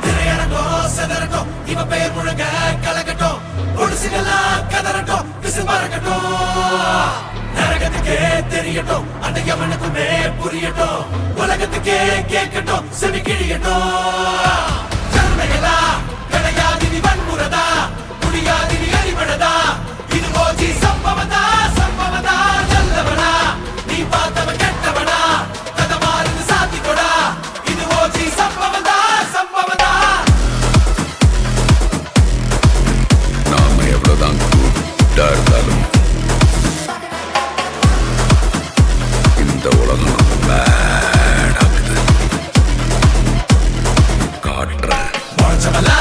திரையரங்கம் செதறட்டும், இவ பெயர் முழங்க கலக்கட்டும், பொடுசுகளாம் கதறட்டும், விசில் பறக்கட்டும், நரகத்துக்கே தெரியட்டும், அந்த எவனுக்குமே புரியட்டும், உலகத்துக்கே கேட்கட்டும், செவி கிழியட்டும். ஜனமைகளா கிடையாது நீ வன்முறதா, முடியாது நீ அடிபடதா, இது ஓஜி சம்பவதா சம்பவதா. நல்லவனா நீ பார்த்தவன் கெட்டவனா, கதை மாறுது சாத்திக்கொடா, இது ஓஜி சம்பவதா சம்பவதா. நாம எவ்வளவுதான் கூட்டா இருந்தாலும் இந்த உலகம் நம்ம மேடாக்குது. காட்டுறேன் முளைச்சவலா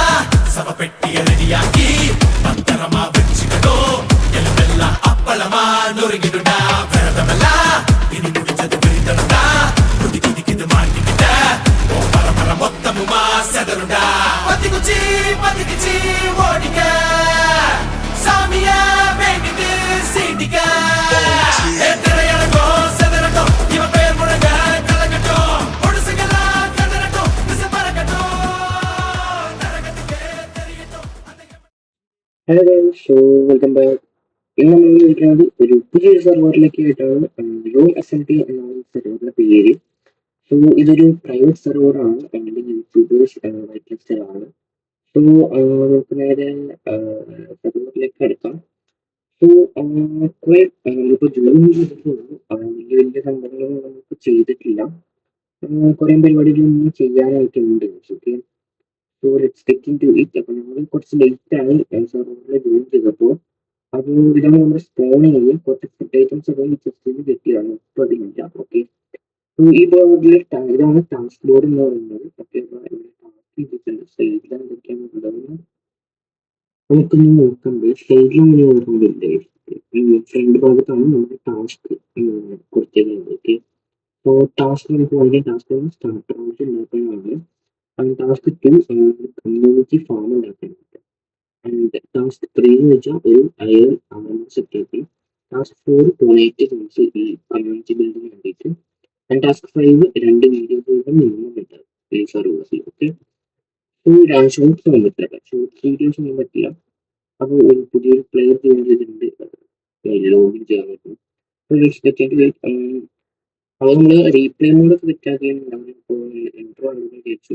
சவ பெட்டிய ரெடியாக்கி பத்திரமா வச்சுக்கணும், எலும்பெல்லாம் அப்பளமா நொறுங்கிடுடா. விரதமெல்லா இனி முடிஞ்சது விரிதடா, குதி குதிக்குது மாட்டிக்கிட்ட ஓ பரம்பர மொத்தமுமா செதறுடா. பத்திக்குச்சி பத்திக்குச்சி ஓடிக்க, சாமிய வேண்டிட்டு சீண்டிக்க. திரையரங்கம் செதறட்டும், இவ பெயர் முழங்க கலக்கட்டும், பொடுசுகளாம் கதறட்டும், விசில் பறக்கட்டும், நரகத்துக்கே தெரியட்டும். Hello guys, so welcome back. ഇന്ന് നമ്മൾ വിളിക്കുന്നത് ഒരു പുതിയൊരു സെർവറിലേക്ക് ആയിട്ടാണ്. റൂം SMT എന്നാണ് സെർവറിന്റെ പേര്. സോ ഇതൊരു പ്രൈവറ്റ് സെർവറാണ്, അതിന്റെ യൂട്യൂബേഴ്സ് വൈറ്റ് ലിസ്റ്റഡ് ആണ്. സോ നമുക്ക് നേരെ സെർവറിലേക്ക് എടുക്കാം. സോ കുറെ നമ്മളിപ്പോൾ ജോയിൻ ചെയ്തിട്ടുള്ളൂ, വലിയ വലിയ സംഭവങ്ങളൊന്നും നമുക്ക് ചെയ്തിട്ടില്ല. കുറേ പരിപാടികളൊന്നും ചെയ്യാനായിട്ടുണ്ട്. Okay, so let's get into it. അപ്പോൾ നമ്മൾ കുറച്ച് ലേറ്റ് ആയി സെർവറിൽ ജോയിൻ ചെയ്തപ്പോൾ. അപ്പോൾ ഇതാണ് നമ്മുടെ സ്പോണിങ്. കുറച്ച് ഫുഡ് ഐറ്റംസ് ഒക്കെ ജസ്റ്റ് ചെയ്ത് കിട്ടിയതാണ്, ഇപ്പോൾ അതില്ല. ഓക്കെ, ഈ ബോർഡിൽ ഇതാണ് ടാസ്ക് ബോർഡ് എന്ന് പറയുന്നത്. ഓക്കെ, ടാസ്ക് ചെയ്തിട്ടുണ്ട്. സൈഡിൽ എന്തൊക്കെയാണ് ഉള്ളതെന്ന് നമുക്കൊന്ന് നോക്കുമ്പോൾ സൈഡിൽ അങ്ങനെ ഓർമ്മയില്ലേ, ഫ്രണ്ട് ഭാഗത്താണ് നമ്മുടെ ടാസ്ക് കൊടുത്തിരുന്നത്. ഓക്കെ, സോ ടാസ്ക് നമുക്ക് വലിയ ടാസ്ക് സ്റ്റാർട്ടർ ആയിട്ട് ഉണ്ടാക്കാനാണ്. ആൻഡ് ടാസ്ക് 2 കമ്മ്യൂണിറ്റി ഫാം ഉണ്ടാക്കാനുണ്ട്. ആൻഡ് ടാസ്ക് 3 എന്ന് വെച്ചാൽ ഒരു അയൺ സെറ്റാക്കി. ടാസ്ക് 4 ഡൊണേറ്റ് ഫണ്ട്സ് ഈ കമ്മ്യൂണിറ്റി ബിൽഡിന് വേണ്ടിയിട്ട്. ആൻഡ് ടാസ്ക് 5 2 വീഡിയോസുകളുടെ മിനിമം ഉണ്ട് ഈ സർവീസിൽ. ഓക്കെ, സോ ഷോർട്സ് ഒന്നും പറ്റില്ല, ഷോർട്സ് വീഡിയോസ് ഒന്നും പറ്റില്ല. അപ്പോൾ ഒരു പുതിയൊരു പ്ലെയർ ജോയിൻ ചെയ്തിട്ടുണ്ട്, ലോഗിൻ ചെയ്യാൻ പറ്റും. അപ്പോൾ നമ്മൾ റീപ്ലേ മോഡൊക്കെ സെറ്റാക്കിയിട്ടുണ്ടാവും. ഇപ്പോൾ എൻട്രോ ആണെന്ന് ചോദിച്ചു,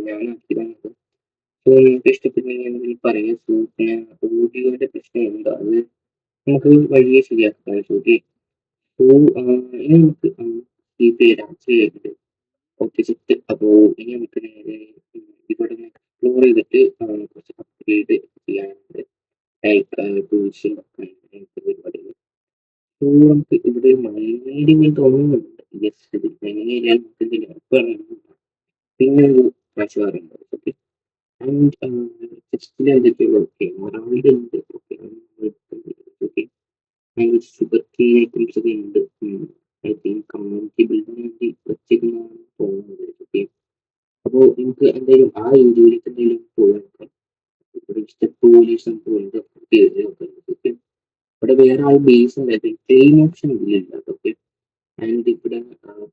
ഞാനാക്കിയതാണ്. സോ നിങ്ങൾക്ക് ഇഷ്ടപ്പെടുന്നെങ്കിൽ പറയാം. സോ പിന്നെ ഓഡിയോയുടെ പ്രശ്നമുണ്ട്, അത് നമുക്ക് വഴിയെ ശരിയാക്കാം. ഓക്കെ, സോ ഇനി നമുക്ക് ഈ പേര് ചെയ്യുന്നുണ്ട്. Okay set. അപ്പോൾ ഇനി നമുക്ക് നേരെ ഇവിടെ എക്സ്പ്ലോർ ചെയ്തിട്ട് കുറച്ച് അപ്ഗ്രേഡ് ചെയ്യാനുണ്ട്, ലൈക്ക് ടൂൾസ് പരിപാടികൾ. സോ നമുക്ക് ഇവിടെ മൈനേരിയൽ തോന്നുന്നുണ്ട്. യെസ്, ഇത് മൈനേരിയ നമുക്ക് ഇതിൽ പിന്നെ ഒരു പ്രാവശ്യമുണ്ട്. ഓക്കെ, ആൻഡ് ചെസ്റ്റിൽ എന്തൊക്കെയുള്ളൂ. ഓക്കെ, മറാളിലുണ്ട്. Okay, okay, and sugar cane items ഒക്കെ ഉണ്ട്. ഐ തിങ്ക് കമ്മ്യൂണിറ്റി ബിൽഡിന് വേണ്ടി വെച്ചിരുന്നാണ് തോന്നുന്നത്. ഓക്കെ, അപ്പോൾ നമുക്ക് എന്തായാലും ആ ഏരിയയിലേക്ക് എന്തെങ്കിലും പോയി നോക്കാം. ഇവിടെ സ്റ്റെപ്പ് പോലീസും പോയിട്ട് ഓക്കെ, ഇവിടെ വേറെ ആൾ ബേസ് ഉണ്ടായിരുന്നു, ക്ലെയിം ഓപ്ഷൻ ഇല്ല. ഓക്കെ, ആൻഡ് ഇവിടെ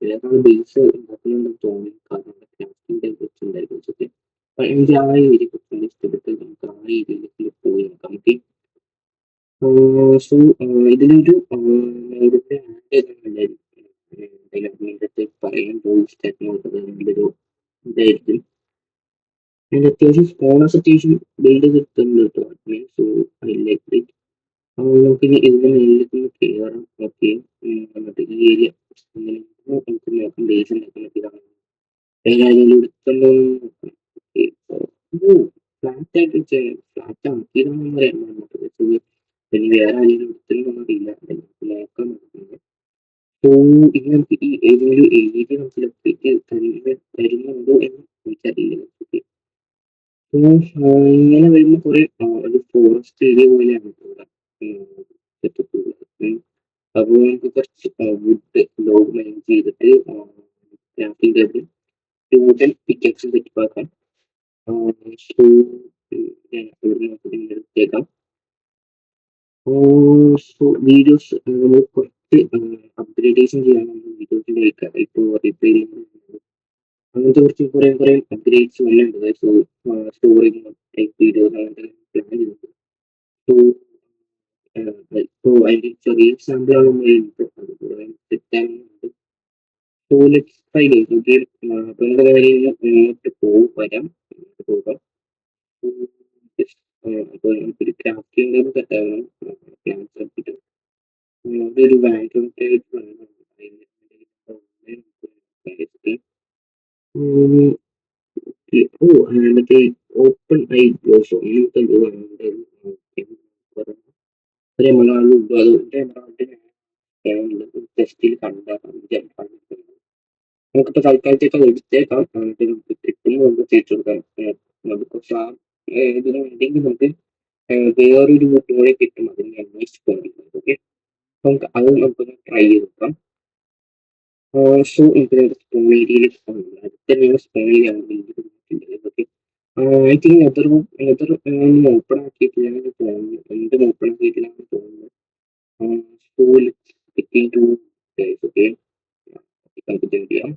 വേറെ ആൾ ബേസ് ഉണ്ടാക്കുന്നുണ്ടെന്ന് തോന്നി, കാരണം ക്രാഫ്റ്റിംഗ് വെച്ച് ഉണ്ടായിരുന്നു. ഓക്കെ, അപ്പൊ എനിക്ക് ആ ഏരിയ കുറച്ചുകൂടി ഇഷ്ടപ്പെട്ട് നമുക്ക് ആ ഏരിയയിലേക്ക് പോയി നോക്കാം. ഓക്കെ, സോ ഇതിലൊരു നേരത്തെ ആഡ് ചെയ്തിട്ടുണ്ടായിരുന്നു, നേരത്തെ പറയാൻ വോയിസ് ടെക്നോളജിയിലൊരു ഇതായിരിക്കും. അതിൻ്റെ അത്യാവശ്യം സ്പോണസ് അത്യാവശ്യം ബിൽഡ് കിട്ടുന്നുണ്ട് കേട്ടോ അതിന്. So I like it. നമുക്ക് ഇതിന്റെ മേലിലേക്ക് കയറാം. ഓക്കെ, എന്നിട്ട് ഈ ഏരിയ നമുക്ക് നോക്കാം, ബേസ് ഉണ്ടാക്കാൻ പറ്റിയതാണ്. ഏതായാലും എടുത്തുണ്ടോ എന്ന് നോക്കാം. ഓക്കെ, ഫ്ലാറ്റ് ആയിട്ട് വെച്ചാൽ ഫ്ലാറ്റ് ആക്കിയതാണെന്ന് പറയാൻ പറ്റുന്നത്. പിന്നെ വേറെ ആരെങ്കിലും എടുത്തിട്ടുണ്ടോ അറിയില്ല, നമുക്ക് നോക്കാൻ പറ്റുന്നത്. സോ ഇനി നമുക്ക് ഈ ഏതൊരു ഏരിയ നമുക്ക് ലൊക്കേറ്റ് തരുന്നുണ്ടോ എന്ന് എനിക്കറിയില്ല. ഓക്കെ, സോ ഇങ്ങനെ വരുമ്പോൾ കുറെ ഒരു ഫോറസ്റ്റ് ഏരിയ പോലെയാണ് ഇവിടെ സെറ്റപ്പ് ഉള്ളത്. അപ്പോൾ നമുക്ക് കുറച്ച് വുഡ് ലോഗ് മൈൻ ചെയ്തിട്ട് ക്രാഫ്റ്റിംഗ് ടേബിൾ ടൂട്ടൽ പിക്കക്സ് സെറ്റപ്പ് ആക്കാം. സോ ഇവിടെ നമുക്ക് എടുത്തേക്കാം. സോ വീഡിയോസ് നമ്മൾ കുറച്ച് അപ്ഗ്രേഡേഷൻ ചെയ്യാൻ വീഡിയോസിൻ്റെ ഇപ്പോൾ റിപ്ലൈ അങ്ങനത്തെ കുറച്ച് കുറേ അപ്ഗ്രേഡ്സ് വന്നിട്ടുണ്ട്. സോ സ്റ്റോറേജ് ടൈപ്പ് വീഡിയോസ് അങ്ങനത്തെ പ്ലാൻ ചെയ്യുന്നുണ്ട്. സോ ഇപ്പോൾ അതിൻ്റെ ചെറിയ എക്സാമ്പിളാണ് നമ്മൾ അതുപോലെ തെറ്റാനുണ്ട്. So let's try guys. Okay, അപ്പോൾ നമ്മുടെ കാര്യം മുന്നോട്ട് വരാം, മുന്നോട്ട് പോകാം. അപ്പോൾ നമുക്കൊരു ക്രാഫ്റ്റിംഗ് സെറ്റാകണം. ക്ലാസ് എടുത്തിട്ട് അതൊരു ബാക്ക്ഗ്രൗണ്ട് ആയിട്ട് വേണം. ഓ മറ്റേ ഓപ്പൺ ഐ ബ്ലോസോ അങ്ങനത്തെ എന്തോ ഒരു എമറാൾഡ് ഉണ്ട്. അതുകൊണ്ട് എമറാൾഡ് ടെസ്റ്റിൽ കണ്ടിട്ടുണ്ട്. നമുക്കിപ്പോൾ തൽക്കാലത്തേക്ക് അത് എടുത്തേക്കാം. എന്നിട്ട് നമുക്ക് കിട്ടുമ്പോൾ നമുക്ക് തിരിച്ചു കൊടുക്കാം. നമുക്ക് കുറച്ച് ആ ഇതിന് വേണ്ടെങ്കിൽ നമുക്ക് വേറൊരു ബുക്ക് കൂടെ കിട്ടും. അതിന് അന്വേഷിച്ച് പോകുന്നത്. ഓക്കെ, നമുക്ക് അത് നമുക്കൊന്ന് ട്രൈ ചെയ്ത് നോക്കാം. സോ നമുക്ക് സ്പൂൺ ഏരിയയിലേക്ക് പോകുന്നത് അടുത്ത തന്നെയാണ് സ്പൂൺ ഏരിയ ആണ്. Okay, I think nether open ആക്കിയിട്ടില്ലാന്ന് തോന്നുന്നു. എന്തും ഓപ്പൺ ആക്കിയിട്ടില്ലാന്ന് തോന്നുന്നു. So let's get into guys. Okay, continue ചെയ്യാം.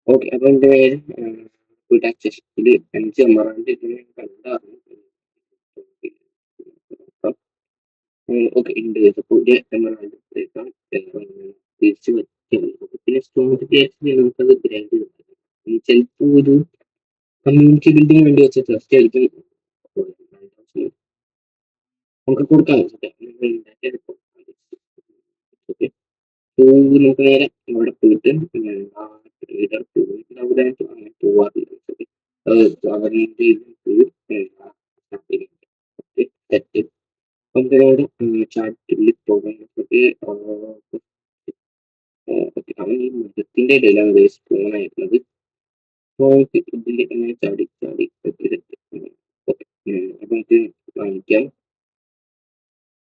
ഓക്കെ, അപ്പോൾ എൻ്റെ പേര് ഇവിടെ ചെസ്റ്റിൽ 5 എമറാൾഡ് ഇതിനെ കണ്ടായിരുന്നു. ഓക്കെ, ഉണ്ട്. അപ്പോൾ ഒരു എമറാൾഡ് എടുത്തേക്കാം. തിരിച്ച് വയ്ക്കാം. പിന്നെ സ്റ്റോൺ നമുക്കത് ഗ്രാൻഡ് ചിലപ്പോൾ ഒരു കമ്മ്യൂണിറ്റി ബിൽഡിംഗ് വേണ്ടി വെച്ച ടെസ്റ്റ് ആയിരിക്കും നമുക്ക് കൊടുക്കാൻ വെച്ചിട്ട്. ഓക്കെ, സോ നമുക്ക് നേരെ അവിടെ പോയിട്ട് അവിടെ അങ്ങനെ പോവാറില്ല. അവരുടെ തെറ്റ് നമുക്ക് നേരെ ചാറ്റിൽ പോകാൻ. ഓക്കെ, അവൻ ഈ മൃഗത്തിന്റെ ഇടയിലാണ് സ്പൂൺ ആയിരുന്നത്. അപ്പോൾ ഇതിൽ ഇങ്ങനെ ചാടി ചാടി ഓക്കെ, അപ്പൊ നമുക്ക് കാണിക്കാം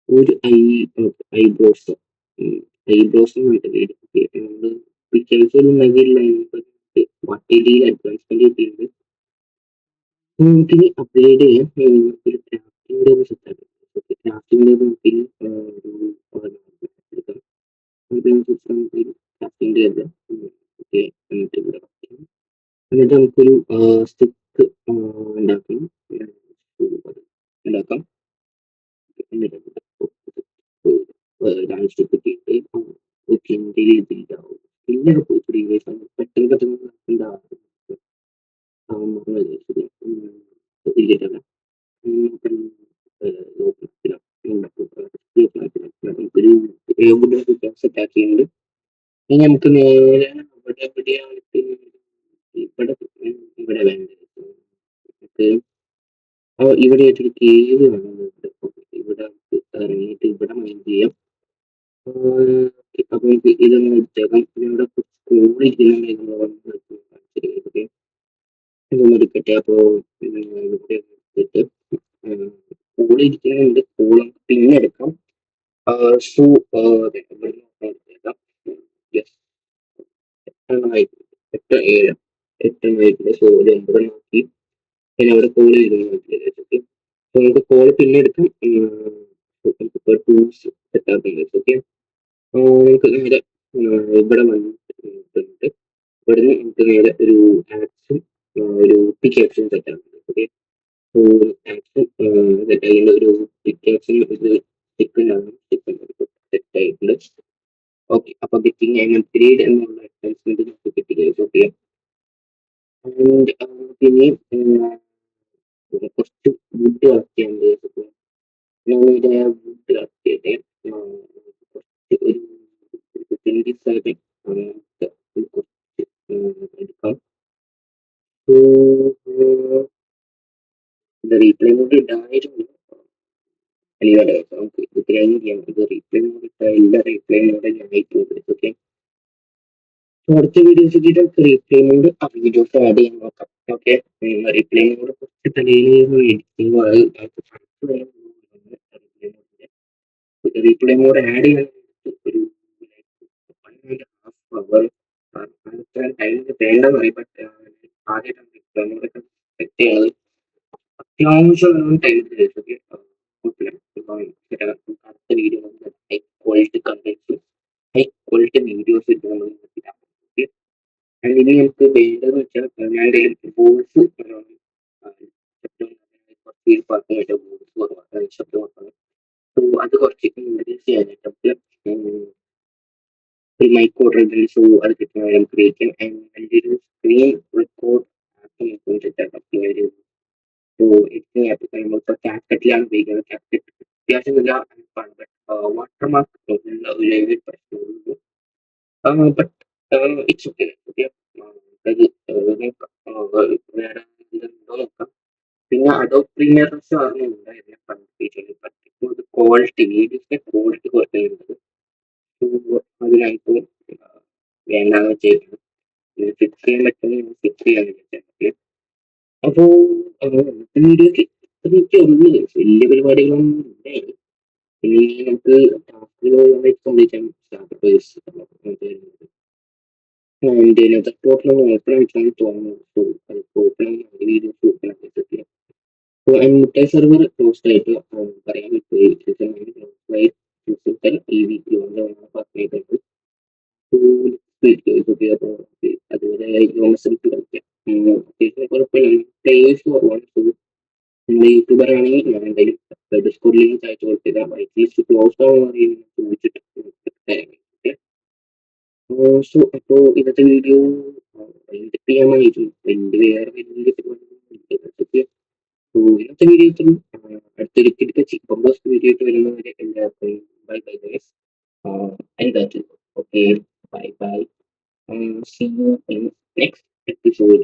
ഒരു ഐബ്രോസ് പിക്ചേഴ്സ് ഒരു നഗരില്ല. വട്ടിയിൽ അഡ്വാൻസ്മെന്റ് കിട്ടിയിട്ടുണ്ട്. നമുക്കിനി അപ്ഗ്രേഡ് ചെയ്യാം. ഒരു ക്രാഫ്റ്റിംഗ് ഒരു സെറ്റാണ്. ക്രാഫ്റ്റിംഗ് നമുക്ക് എടുക്കാം. ക്രാഫ്റ്റിംഗ് ഓക്കെ, എന്നിട്ട് ഇവിടെ വെക്കാം. എന്നിട്ട് നമുക്കൊരു സ്റ്റിക്ക് ഉണ്ടാക്കാം. ഉണ്ടാക്കാം. എന്നിട്ട് ഡാൻസ് കിട്ടിയിട്ട് ഓക്കെ, എൻ്റെ ഇതിലാവും പിന്നീട് പോയി പെട്ടെന്ന് ഉണ്ടാവും. നമുക്കൊരു സെറ്റ് ആക്കിയിട്ടുണ്ട്. ഇനി നമുക്ക് നേരെ ഇവിടെ എവിടെയായിട്ട് ഇവിടെ ഇവിടെ വേണ്ടത് നമുക്ക് ഇവിടെ ആയിട്ടൊരു കേവ് വേണമെന്നുണ്ട്. ഇവിടെ ഇറങ്ങിയിട്ട് ഇവിടെ മൈൻഡ് ചെയ്യാം. അപ്പൊ നമുക്ക് ഇതൊന്ന് എടുത്തേക്കാം. പിന്നെ ഇവിടെ സ്കൂൾ ഇരിക്കുന്നുണ്ടെങ്കിൽ ഇതൊന്നും എടുക്കട്ടെ. അപ്പോ ഇവിടെ എടുത്തിട്ട് സ്കൂൾ ഇരിക്കുന്നുണ്ട്. സ്കൂൾ പിന്നെ എടുക്കാം. സോ എടുത്തേക്കാം. യെസ്, 8 8 സോ ഒരു 9 നോക്കി പിന്നെ ഇവിടെ കോൾ ചെയ്ത് നമുക്ക് കോൾ പിന്നെ എടുക്കാം. ടൂൾസ് സെറ്റാക്കുന്നത്. ഓക്കെ, നമുക്ക് നേരെ ഇവിടെ വന്നിട്ടുണ്ട്. ഇവിടുന്ന് നമുക്ക് നേരെ ഒരു ആക്ഷൻ ഒരു പിക്ക് ആക്ഷൻ സെറ്റാക്കുന്നത്. ഓക്കെ, സോ ആക്ഷൻ സെറ്റായിട്ട് ഒരു പിക്ക് ആക്ഷൻ ഇത് സ്റ്റിക്ക് ഉണ്ടാകും. സെറ്റ് ആയിട്ടുണ്ട്. ഓക്കെ, അപ്പൊ ഗെറ്റിംഗ് ആൻഡ് അപ്ഗ്രേഡ് എന്നുള്ള അഡ്വാൻസ്മെന്റ് നമുക്ക് കിട്ടി. ഓക്കെ, പിന്നെ കുറച്ച് വുഡ് വർക്ക് ചെയ്യാൻ ഞങ്ങളുടെ വുഡ് വർക്ക് ചെയ്തേ കുറച്ച് ഒരു 27 കുറച്ച് എടുക്കാം. സോ റീപ്ലേ മോഡ് ഇടായിരുന്നു. അനിവാര്യ നമുക്ക് ഇത് ഗ്രൈൻഡ് ചെയ്യാം. ഇത് റീപ്ലേ മോഡ് ഇട്ട എല്ലാ റീപ്ലേ മോഡ് ആയി പോകുന്നത്. ഓക്കെ, അടുത്ത വീഡിയോസ് കിട്ടിയിട്ട് നമുക്ക് റീപ്ലേ മോഡ് വീഡിയോസ് ആഡ് ചെയ്യാൻ നോക്കാം. ഓക്കെ, റീപ്ലേ മോഡ് കുറച്ച് തലയിൽ എഡിറ്റിംഗ് റീപ്ലേ മോഡ് ആഡ് ചെയ്യാൻ ഒരു 1.5 അവർ ടൈമിന് വേണ്ടെന്ന് പറയും. ബട്ട് ആദ്യമായിട്ടാണ് റീപ്ലേ മോഡൊക്കെ സെറ്റ് ചെയ്യുന്നത്. അത്യാവശ്യം ടൈം കുഴപ്പമില്ല. ഇനി നമുക്ക് വേണ്ടതെന്ന് വെച്ചാൽ ഞാൻ എന്തെങ്കിലും വോയിസ് കുറച്ച് പാർട്ടിയായിട്ട് വോയിസ് കുറവാണ് ശബ്ദം കുറവാണ്. സോ അത് കുറച്ച് ഇൻക്രീസ് ചെയ്യാനായിട്ട് നമുക്ക് ഒരു മൈക്ക് ഓർഡർ സോ അത് കിട്ടുന്ന നമുക്ക് ഉപയോഗിക്കാം. അതിൻ്റെ ഒരു സ്ക്രീൻ റെക്കോർഡ് ആപ്പ് നമുക്ക് വെച്ചിട്ടാണ് ഒരു എഡിറ്റിംഗ് ആപ്പ് കഴിയുമ്പോൾ ക്യാപ്കട്ടിലാണ് ഉപയോഗിക്കുന്നത്. ക്യാപ്കട്ട് അത്യാവശ്യം നല്ല ആപ്പാണ്. ബട്ട് വാട്ടർമാർക്ക് ഉള്ള ഒരു പ്രശ്നമുള്ളൂ. But it's okay. അത് വേറെ എന്തുണ്ടോ നോക്കാം. പിന്നെ അഡോബ് പ്രീമിയർ ഉണ്ടായിരുന്നു കണ്ടിട്ട്. ബട്ട് ഇപ്പോൾ ക്വാളിറ്റി വീഡിയോസിന്റെ ക്വാളിറ്റി കുറച്ചുണ്ട്. അതിനായിട്ട് വേണ്ടാന്ന് വെച്ചേക്കണം. ഫിക്സ് ചെയ്യാൻ പറ്റുമെങ്കിൽ ഫിക്സ് ചെയ്യാന്ന് വെച്ചാൽ അപ്പോ വീഡിയോക്ക് ഇത്രയൊക്കെ ഉള്ളൂ. വലിയ പരിപാടികളൊന്നും ഇല്ല. ഇനി നമുക്ക് ടാസ്കുകൾ സംബന്ധിക്കാൻ എൻ്റെ പോർട്ടൽ ഓപ്പൺ ആയിട്ടാണ് തോന്നുന്നത്. അത് ഓപ്പൺ വീഡിയോസ് ഓപ്പൺ ആക്കിയിട്ടില്ല. മുട്ട സെർവർ ക്ലോസ്ഡ് ആയിട്ട് പറയാൻ പറ്റും. ഈ വീക്കിൽ പറഞ്ഞിട്ടുണ്ട്. അതുപോലെ യോമസെൽഫ് കളിക്കാം. അത്യാവശ്യം കുഴപ്പമില്ല. പ്ലേയേഴ്സ് കുറവാണ്. നിങ്ങൾ യൂട്യൂബർ ആണെങ്കിൽ ഞാൻ എന്തായാലും ഡിസ്കോഡ് ലിങ്ക് അയച്ചു കൊടുത്തില്ല. വൈറ്റ് ക്ലോസ് ആണെന്ന് അറിയുന്നത് ചോദിച്ചിട്ട് സോ അപ്പോ ഇന്നത്തെ വീഡിയോ വൈൻഡപ്പ് ചെയ്യാമായിരുന്നു. വേറെ വലിയ പരിപാടികളൊന്നും. സോ ഇന്നത്തെ വീഡിയോ ഇത്രയും. അടുത്തൊരു കിടക്കച്ചി ബോസ് വീഡിയോ ആയിട്ട് വരുന്നവരെ എല്ലാവർക്കും ബൈ ബൈ ഗൈസ്. എന്താ okay bye bye. See you in next episode.